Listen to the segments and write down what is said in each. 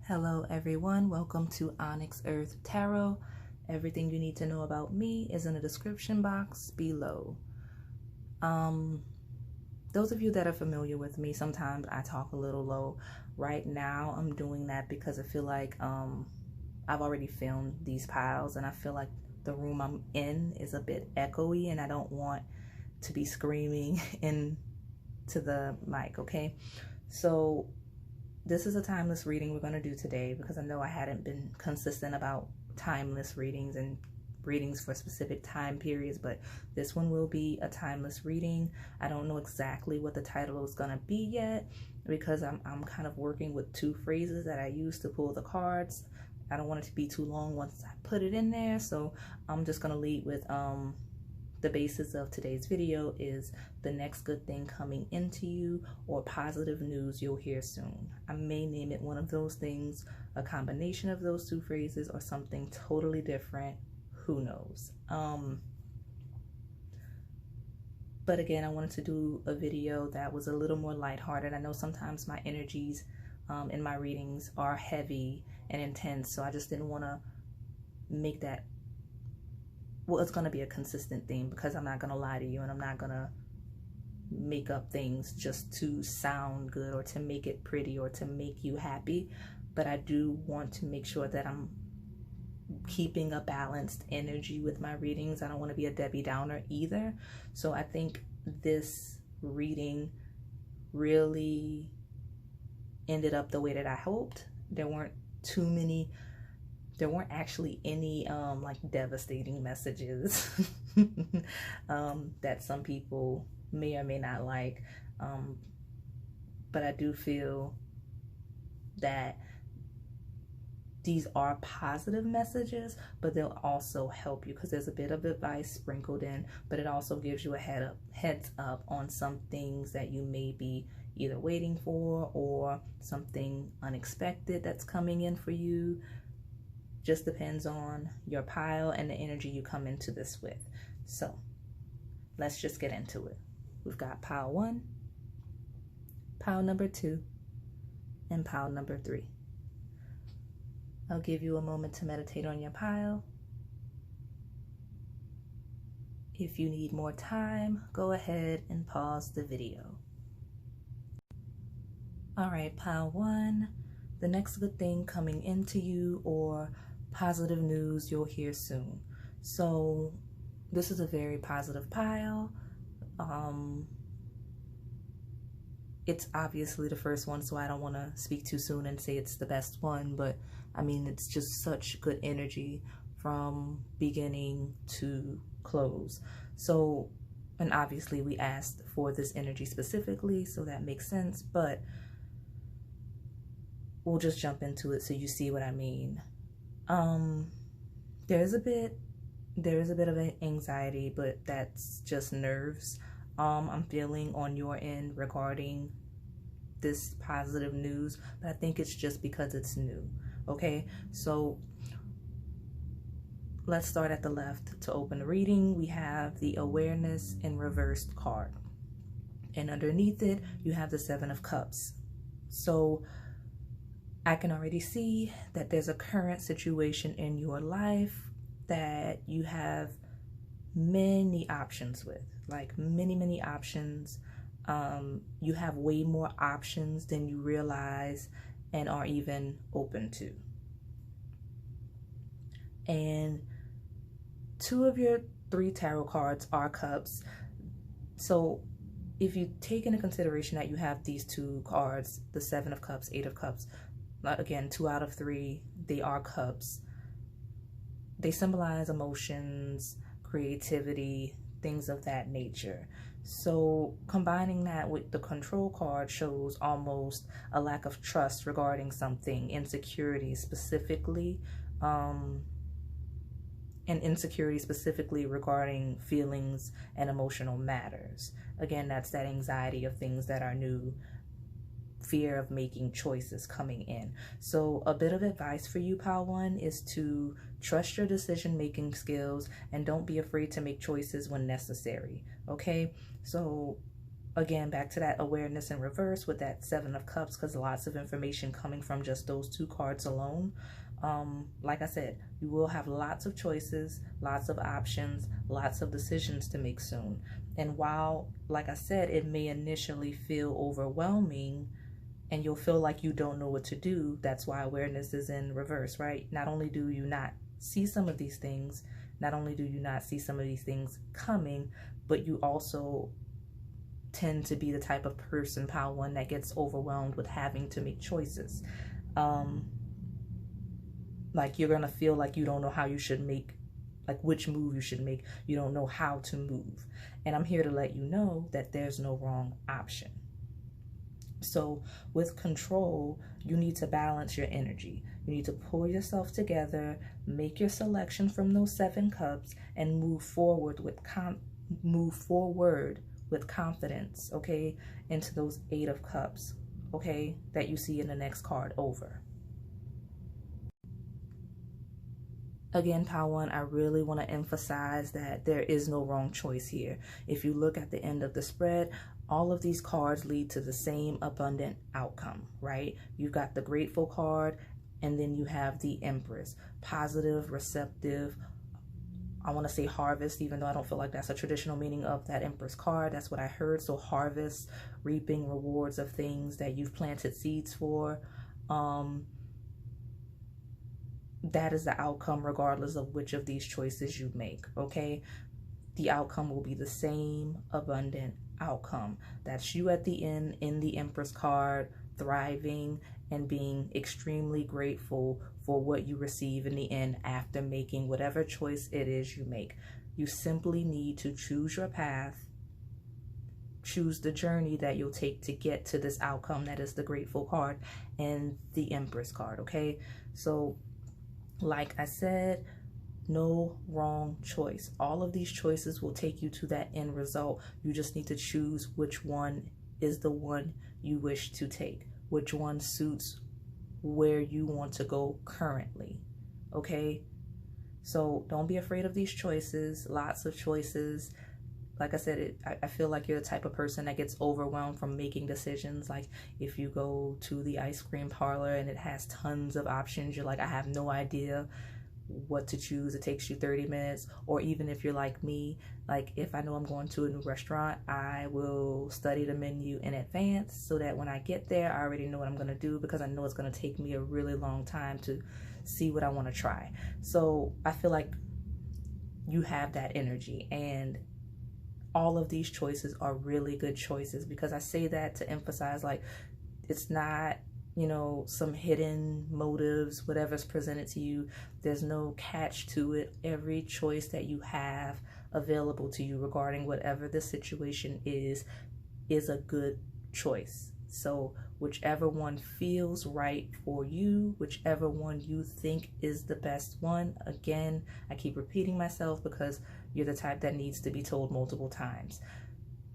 Hello everyone, welcome to Onyx Earth Tarot. Everything you need to know about me is in the description box below. Those of you that are familiar with me, sometimes I talk a little low. Right now I'm doing that because I feel like I've already filmed these piles and I feel like the room I'm in is a bit echoey and I don't want to be screaming into the mic, okay? So this is a timeless reading we're going to do today because I know I hadn't been consistent about timeless readings and readings for specific time periods, but this one will be a timeless reading. I don't know exactly what the title is going to be yet because I'm kind of working with two phrases that I use to pull the cards. I don't want it to be too long once I put it in there, so I'm just going to lead with the basis of today's video is the next good thing coming into you or positive news you'll hear soon. I may name it one of those things, a combination of those two phrases, or something totally different. Who knows? But again, I wanted to do a video that was a little more lighthearted. I know sometimes my energies in my readings are heavy and intense, so I just didn't want to make that, well, it's going to be a consistent theme because I'm not going to lie to you and I'm not going to make up things just to sound good or to make it pretty or to make you happy. But I do want to make sure that I'm keeping a balanced energy with my readings. I don't want to be a Debbie Downer either. So I think this reading really ended up the way that I hoped. There weren't actually any like devastating messages that some people may or may not like, but I do feel that these are positive messages, but they'll also help you because there's a bit of advice sprinkled in, but it also gives you a heads up on some things that you may be either waiting for or something unexpected that's coming in for you. Just depends on your pile and the energy you come into this with. So let's just get into it. We've got pile 1, pile number 2, and pile number 3. I'll give you a moment to meditate on your pile. If you need more time, go ahead and pause the video. All right, pile 1, the next good thing coming into you or positive news you'll hear soon. So this is a very positive pile. It's obviously the first one, so I don't want to speak too soon and say it's the best one, but I mean, it's just such good energy from beginning to close. So, and obviously we asked for this energy specifically, so that makes sense, but we'll just jump into it so you see what I mean. There's a bit of an anxiety, but that's just nerves I'm feeling on your end regarding this positive news, but I think it's just because it's new. Okay, so let's start at the left. To open the reading, we have the awareness in reversed card, and underneath it you have the 7 of Cups. So I can already see that there's a current situation in your life that you have many options with, like many options. You have way more options than you realize and are even open to. And 2 of your 3 tarot cards are Cups. So if you take into consideration that you have these 2 cards, the 7 of Cups, 8 of Cups, again, 2 out of 3, they are Cups. They symbolize emotions, creativity, things of that nature. So combining that with the Control card shows almost a lack of trust regarding something, insecurity specifically, and insecurity specifically regarding feelings and emotional matters. Again, that's that anxiety of things that are new, fear of making choices coming in. So a bit of advice for you, pile 1, is to trust your decision-making skills and don't be afraid to make choices when necessary. Okay, so again, back to that awareness in reverse with that Seven of Cups, because lots of information coming from just those two cards alone. Like I said, you will have lots of choices, lots of options, lots of decisions to make soon. And while, like I said, it may initially feel overwhelming and you'll feel like you don't know what to do, that's why awareness is in reverse, right? Not only do you not see some of these things, not only do you not see some of these things coming, but you also tend to be the type of person, pile one, that gets overwhelmed with having to make choices. Like you're gonna feel like you don't know how you should make, like which move you should make. You don't know how to move. And I'm here to let you know that there's no wrong option. So with control, you need to balance your energy. You need to pull yourself together, make your selection from those 7 cups, and move forward with confidence, okay, into those 8 of cups, okay, that you see in the next card over. Again, pile one, I really want to emphasize that there is no wrong choice here. If you look at the end of the spread, all of these cards lead to the same abundant outcome, right? You've got the Grateful card, and then you have the Empress. Positive, receptive, I want to say harvest, even though I don't feel like that's a traditional meaning of that Empress card. That's what I heard. So harvest, reaping rewards of things that you've planted seeds for. That is the outcome regardless of which of these choices you make, okay? The outcome will be the same abundant outcome. That's you at the end in the Empress card, thriving and being extremely grateful for what you receive in the end after making whatever choice it is you make. You simply need to choose your path, choose the journey that you'll take to get to this outcome that is the Grateful card and the Empress card, okay? So like I said, no wrong choice. All of these choices will take you to that end result. You just need to choose which one is the one you wish to take, which one suits where you want to go currently, okay? So don't be afraid of these choices, lots of choices. Like I said, I feel like you're the type of person that gets overwhelmed from making decisions. Like if you go to the ice cream parlor and it has tons of options, you're like, I have no idea what to choose. It takes you 30 minutes. Or even if you're like me, like if I know I'm going to a new restaurant, I will study the menu in advance so that when I get there, I already know what I'm going to do, because I know it's going to take me a really long time to see what I want to try. So I feel like you have that energy, and all of these choices are really good choices, because I say that to emphasize, like, it's not, you know, some hidden motives, whatever's presented to you. There's no catch to it. Every choice that you have available to you regarding whatever the situation is a good choice. So whichever one feels right for you, whichever one you think is the best one. Again, I keep repeating myself because you're the type that needs to be told multiple times.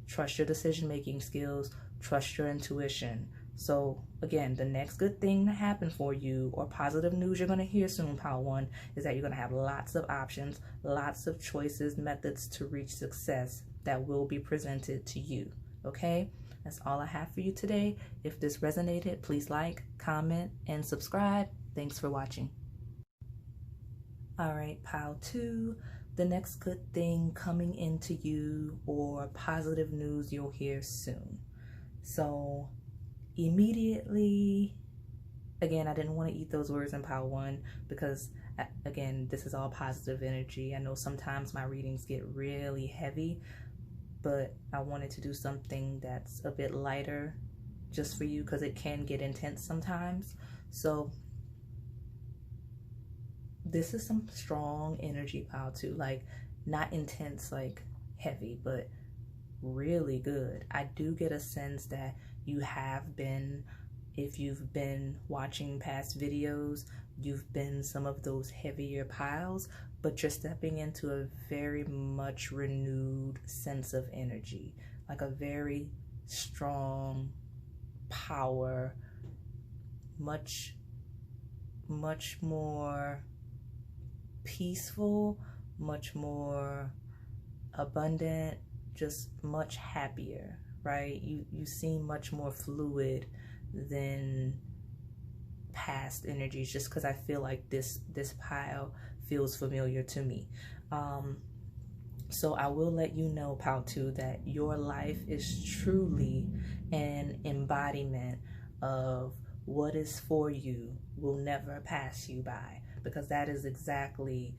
Trust your decision-making skills, trust your intuition. So again, the next good thing to happen for you, or positive news you're going to hear soon, pile one, is that you're going to have lots of options, lots of choices, methods to reach success that will be presented to you. Okay? That's all I have for you today. If this resonated, please like, comment, and subscribe. Thanks for watching. All right, pile two, the next good thing coming into you, or positive news you'll hear soon. So immediately, again, I didn't want to eat those words in pile one because, again, this is all positive energy. I know sometimes my readings get really heavy, but I wanted to do something that's a bit lighter just for you, because it can get intense sometimes. So this is some strong energy, pile two, like not intense, like heavy, but really good. I do get a sense that you have been, if you've been watching past videos, you've been some of those heavier piles, but you're stepping into a very much renewed sense of energy, like a very strong power, much more peaceful, much more abundant, just much happier, right? You seem much more fluid than past energies, just because I feel like this pile feels familiar to me. So I will let you know, pile 2, that your life is truly an embodiment of what is for you will never pass you by, because that is exactly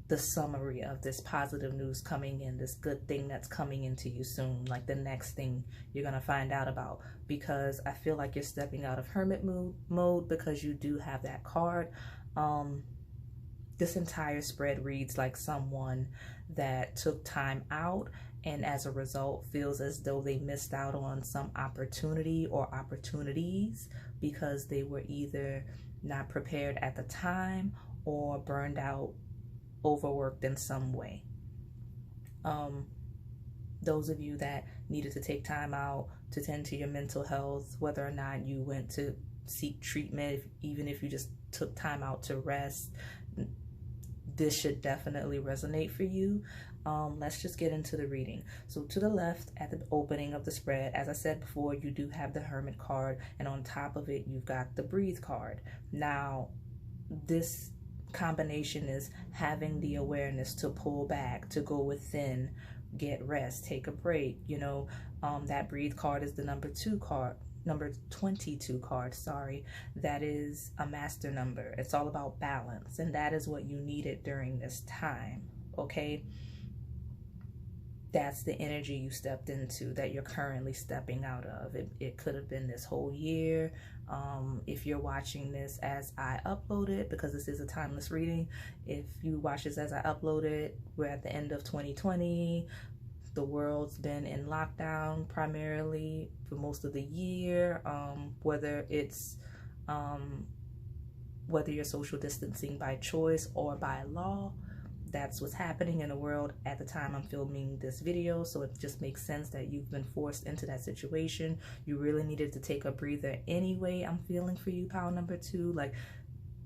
the summary of this positive news coming in, this good thing that's coming into you soon, like the next thing you're going to find out about. Because I feel like you're stepping out of hermit mode because you do have that card. This entire spread reads like someone that took time out and as a result feels as though they missed out on some opportunity or opportunities because they were either not prepared at the time or burned out, overworked in some way. Those of you that needed to take time out to tend to your mental health, whether or not you went to seek treatment, even if you just took time out to rest, this should definitely resonate for you. Let's just get into the reading. So to the left at the opening of the spread, as I said before, you do have the Hermit card, and on top of it, you've got the Breathe card. Now, this combination is having the awareness to pull back, to go within, get rest, take a break. You know, that Breathe card is the number 22 card, sorry. That is a master number. It's all about balance, and that is what you needed during this time, okay? That's the energy you stepped into that you're currently stepping out of. It could have been this whole year. If you're watching this as I upload it, because this is a timeless reading, if you watch this as I upload it, we're at the end of 2020. The world's been in lockdown primarily for most of the year, whether you're social distancing by choice or by law. That's what's happening in the world at the time I'm filming this video, so it just makes sense that you've been forced into that situation. You really needed to take a breather anyway. I'm feeling for you, pile number 2. Like,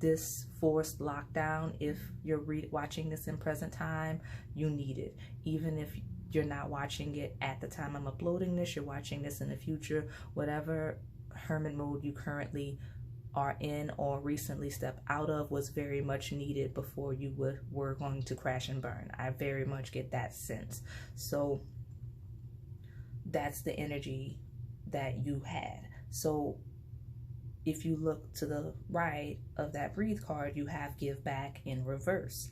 this forced lockdown, if you're watching this in present time, you need it. Even if you're not watching it at the time I'm uploading this, you're watching this in the future, whatever hermit mode you currently are in or recently stepped out of was very much needed before you were going to crash and burn. I very much get that sense. So that's the energy that you had. So if you look to the right of that Breathe card, you have Give Back in reverse.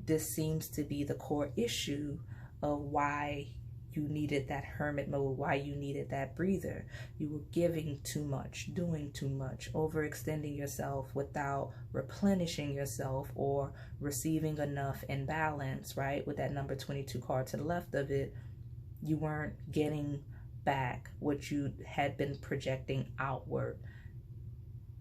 This seems to be the core issue of why you needed that hermit mode, why you needed that breather. You were giving too much, doing too much, overextending yourself without replenishing yourself or receiving enough in balance, right? With that number 22 card to the left of it, you weren't getting back what you had been projecting outward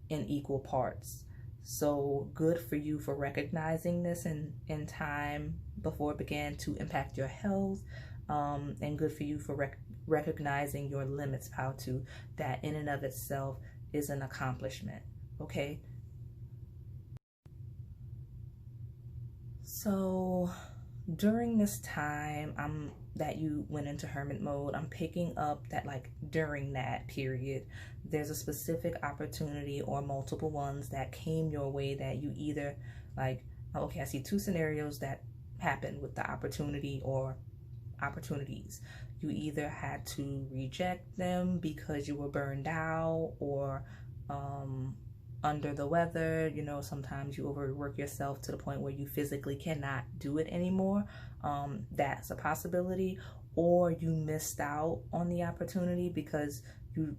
in equal parts. So good for you for recognizing this in time before it began to impact your health. And good for you for recognizing your limits, pile 2. That in and of itself is an accomplishment, okay? So during this time that you went into hermit mode, I'm picking up that, like, during that period, there's a specific opportunity or multiple ones that came your way that you either, like, okay, I see 2 scenarios that happened with the opportunity or opportunities. You either had to reject them because you were burned out or under the weather. You know, sometimes you overwork yourself to the point where you physically cannot do it anymore. That's a possibility. Or you missed out on the opportunity because you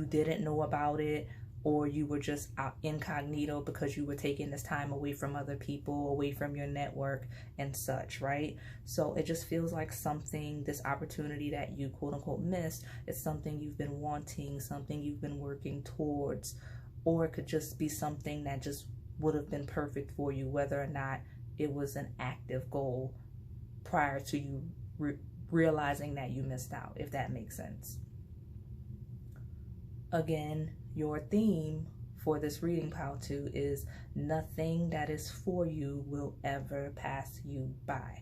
didn't know about it, or you were just out incognito because you were taking this time away from other people, away from your network and such, right? So it just feels like something, this opportunity that you quote unquote missed, is something you've been wanting, something you've been working towards, or it could just be something that just would have been perfect for you, whether or not it was an active goal prior to you realizing that you missed out, if that makes sense. Again, your theme for this reading, pile 2, is nothing that is for you will ever pass you by.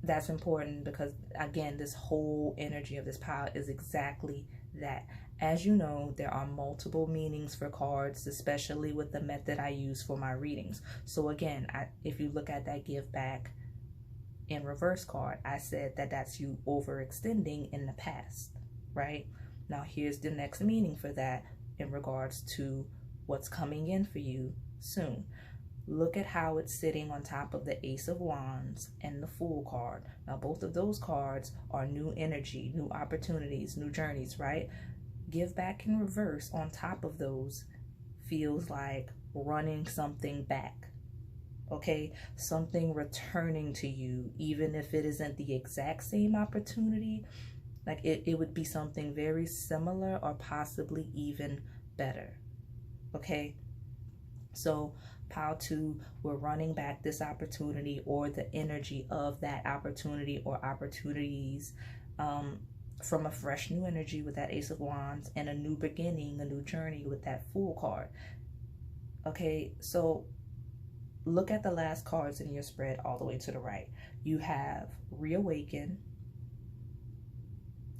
that's important because, again, this whole energy of this pile is exactly that. As you know, there are multiple meanings for cards, especially with the method I use for my readings. So again, if you look at that give back in reverse card, I said that that's you overextending in the past, right? Now here's the next meaning for that in regards to what's coming in for you soon. Look at how it's sitting on top of the Ace of Wands and the Fool card. Now both of those cards are new energy, new opportunities, new journeys, right? Give back in reverse on top of those feels like running something back, okay? Something returning to you, even if it isn't the exact same opportunity. Like it would be something very similar or possibly even better, okay? So pile 2, we're running back this opportunity or the energy of that opportunity or opportunities from a fresh new energy with that Ace of Wands and a new beginning, a new journey with that Fool card. Okay, so look at the last cards in your spread all the way to the right. You have Reawaken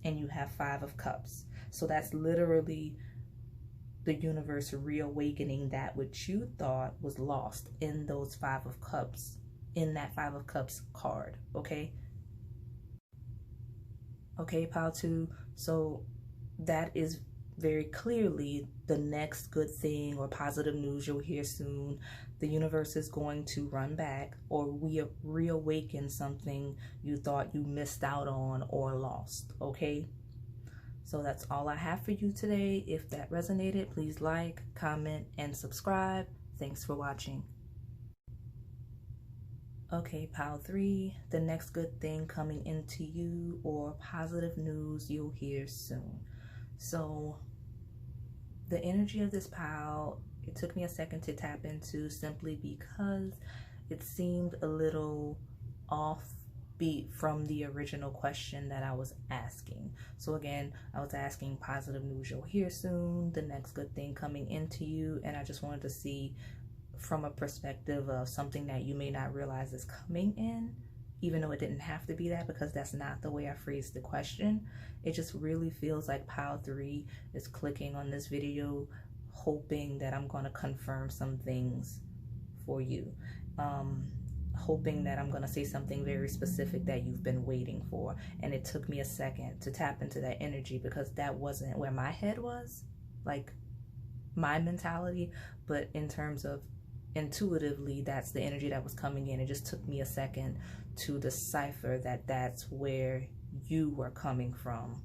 and you have Five of Cups. So that's literally the universe reawakening that which you thought was lost in those Five of Cups, in that Five of Cups card, okay? Okay, pile 2, so that is very clearly the next good thing or positive news you'll hear soon. The universe is going to run back or reawaken something you thought you missed out on or lost, okay? So that's all I have for you today. If that resonated, please like, comment, and subscribe. Thanks for watching. Okay, pile 3, the next good thing coming into you or positive news you'll hear soon. So the energy of this pile, it took me a second to tap into simply because it seemed a little offbeat from the original question that I was asking. So again, I was asking positive news you'll hear soon, the next good thing coming into you, and I just wanted to see from a perspective of something that you may not realize is coming in, even though it didn't have to be that because that's not the way I phrased the question. It just really feels like pile 3 is clicking on this video hoping that I'm going to confirm some things for you, hoping that I'm going to say something very specific that you've been waiting for. And it took me a second to tap into that energy because that wasn't where my head was, like my mentality, but in terms of intuitively, that's the energy that was coming in. It just took me a second to decipher that that's where you were coming from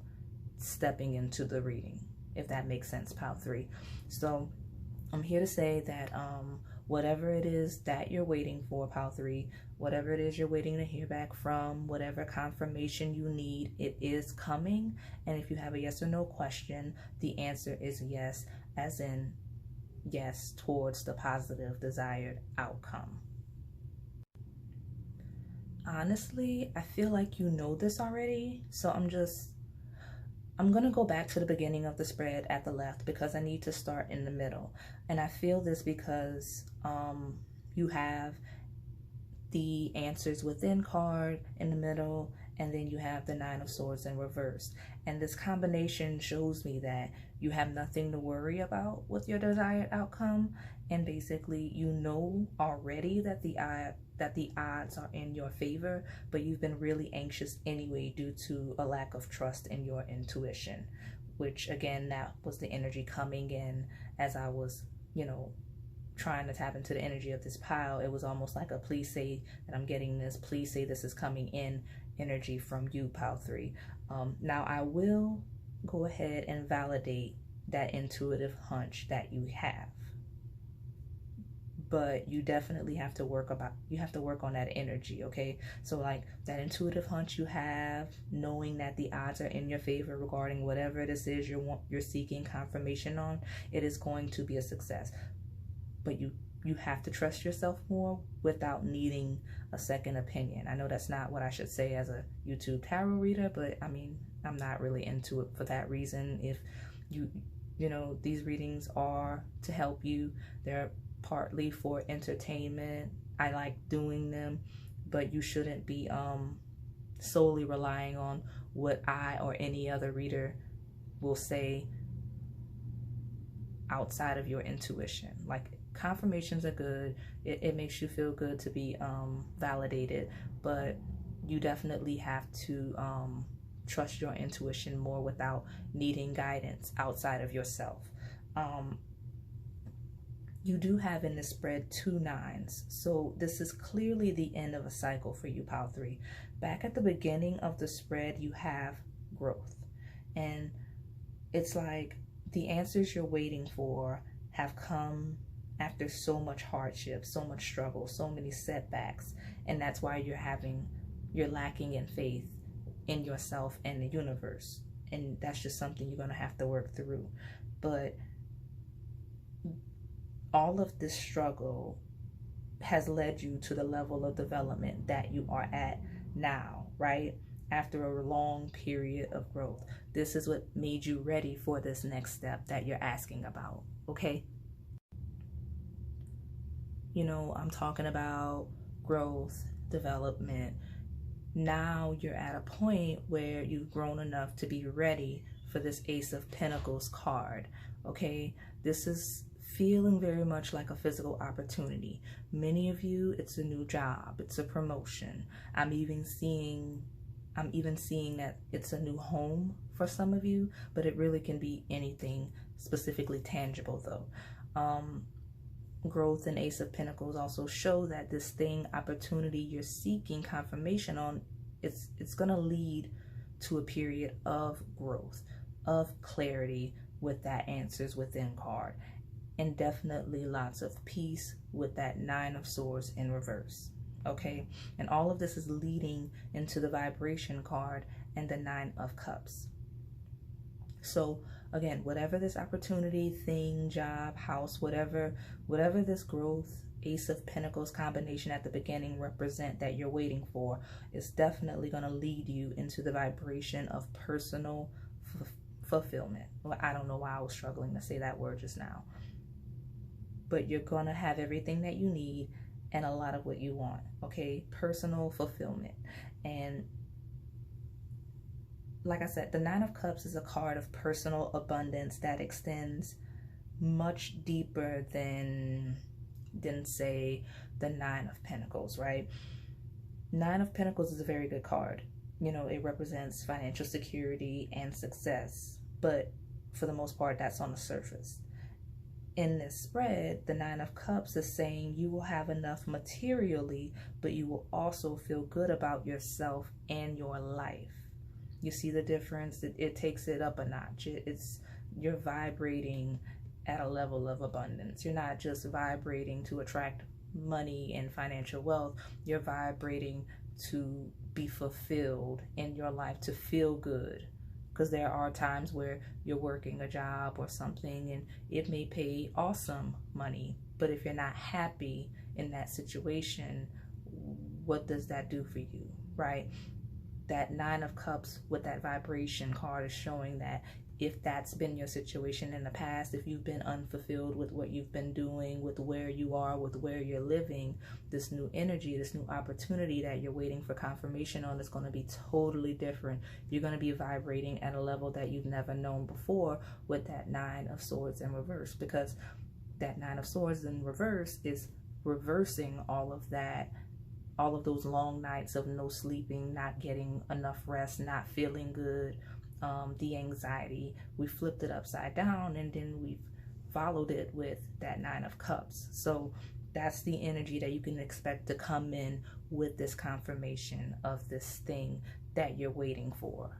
stepping into the reading, if that makes sense, pile 3. So I'm here to say that whatever it is that you're waiting for, pile 3, whatever it is you're waiting to hear back from, whatever confirmation you need, it is coming. And if you have a yes or no question, the answer is yes, as in yes towards the positive desired outcome. Honestly, I feel like you know this already, so I'm gonna go back to the beginning of the spread at the left because I need to start in the middle. And I feel this because you have the answers within card in the middle, and then you have the Nine of Swords in reverse. And this combination shows me that you have nothing to worry about with your desired outcome, and basically you know already that the odds are in your favor, but you've been really anxious anyway due to a lack of trust in your intuition, which again, that was the energy coming in as I was, you know, trying to tap into the energy of this pile. It was almost like a please say that I'm getting this, please say this is coming in energy from you, pile 3. Now I will go ahead and validate that intuitive hunch that you have, but you definitely have to work on that energy, okay? So like that intuitive hunch you have, knowing that the odds are in your favor regarding whatever this is you're seeking confirmation on, it is going to be a success. But you have to trust yourself more without needing a second opinion. I know that's not what I should say as a YouTube tarot reader, but I mean, I'm not really into it for that reason. If you know, these readings are to help you. They're partly for entertainment. I like doing them, but you shouldn't be solely relying on what I or any other reader will say outside of your intuition. Like, confirmations are good. It makes you feel good to be validated, but you definitely have to trust your intuition more without needing guidance outside of yourself. You do have in the spread 2 9s, so this is clearly the end of a cycle for you, Pile 3. Back at the beginning of the spread, you have growth, and it's like the answers you're waiting for have come after so much hardship, so much struggle, so many setbacks, and that's why you're lacking in faith in yourself and the universe, and that's just something you're going to have to work through. But all of this struggle has led you to the level of development that you are at now, right? After a long period of growth. This is what made you ready for this next step that you're asking about, okay? You know, I'm talking about growth, development. Now you're at a point where you've grown enough to be ready for this Ace of Pentacles card, okay? This is feeling very much like a physical opportunity. Many of you, it's a new job, it's a promotion. I'm even seeing that it's a new home for some of you, but it really can be anything specifically tangible though. Growth and Ace of Pentacles also show that this thing, opportunity you're seeking confirmation on, it's gonna lead to a period of growth, of clarity with that answers within card, and definitely lots of peace with that 9 of Swords in reverse, okay? And all of this is leading into the vibration card and the 9 of Cups. So again, whatever this opportunity, thing, job, house, whatever this growth, Ace of Pentacles combination at the beginning represent that you're waiting for, is definitely going to lead you into the vibration of personal fulfillment. Well, I don't know why I was struggling to say that word just now. But you're going to have everything that you need and a lot of what you want, okay? Personal fulfillment. And like I said, the 9 of Cups is a card of personal abundance that extends much deeper than say the 9 of Pentacles, right? 9 of Pentacles is a very good card. You know, it represents financial security and success, but for the most part, that's on the surface. In this spread, the 9 of Cups is saying you will have enough materially, but you will also feel good about yourself and your life. You see the difference? It takes it up a notch. You're vibrating at a level of abundance. You're not just vibrating to attract money and financial wealth. You're vibrating to be fulfilled in your life, to feel good. Because there are times where you're working a job or something and it may pay awesome money, but if you're not happy in that situation, what does that do for you, right? That 9 of Cups with that vibration card is showing that if that's been your situation in the past, if you've been unfulfilled with what you've been doing, with where you are, with where you're living, this new energy, this new opportunity that you're waiting for confirmation on is going to be totally different. You're going to be vibrating at a level that you've never known before with that 9 of Swords in reverse, because that 9 of Swords in reverse is reversing all of that, all of those long nights of no sleeping, not getting enough rest, not feeling good, the anxiety. We flipped it upside down and then we've followed it with that 9 of Cups. So that's the energy that you can expect to come in with this confirmation of this thing that you're waiting for.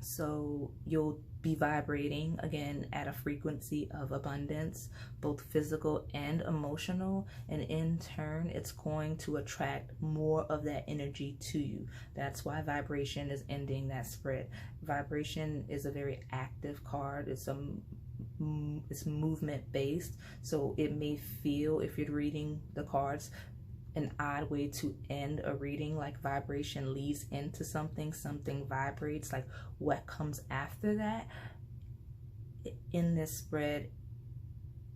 So you'll be vibrating again at a frequency of abundance, both physical and emotional, and in turn it's going to attract more of that energy to you. That's why vibration is ending that spread. Vibration is a very active card. It's movement based, so it may feel, if you're reading the cards, an odd way to end a reading, like vibration leads into something vibrates, like what comes after that. In this spread,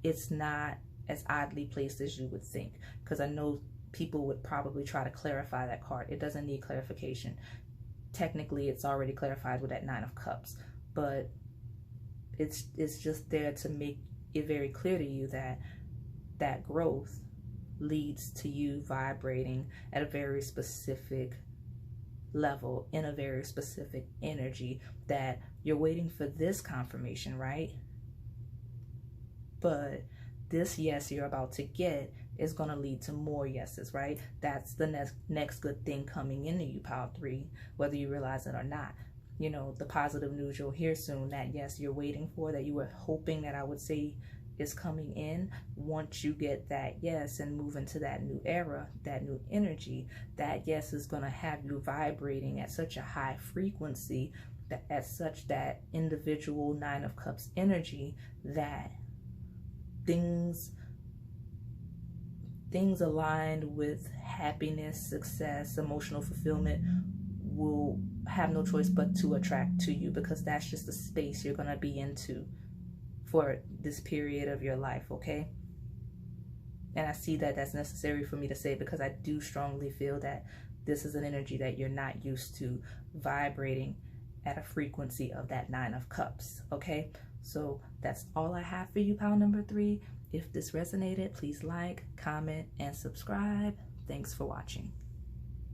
it's not as oddly placed as you would think, because I know people would probably try to clarify that card. It doesn't need clarification. Technically, it's already clarified with that 9 of Cups, but it's just there to make it very clear to you that that growth leads to you vibrating at a very specific level, in a very specific energy, that you're waiting for this confirmation, right? But this yes you're about to get is going to lead to more yeses, right? That's the next good thing coming into you, pile 3, whether you realize it or not. You know, the positive news you'll hear soon, that yes you're waiting for, that you were hoping, that I would say is coming in. Once you get that yes and move into that new era, that new energy, that yes is going to have you vibrating at such a high frequency, that at such that individual 9 of Cups energy, that things aligned with happiness, success, emotional fulfillment will have no choice but to attract to you, because that's just the space you're going to be into for this period of your life, okay? And I see that that's necessary for me to say, because I do strongly feel that this is an energy that you're not used to, vibrating at a frequency of that 9 of Cups, okay? So that's all I have for you, pile number 3. If this resonated, please like, comment, and subscribe. Thanks for watching.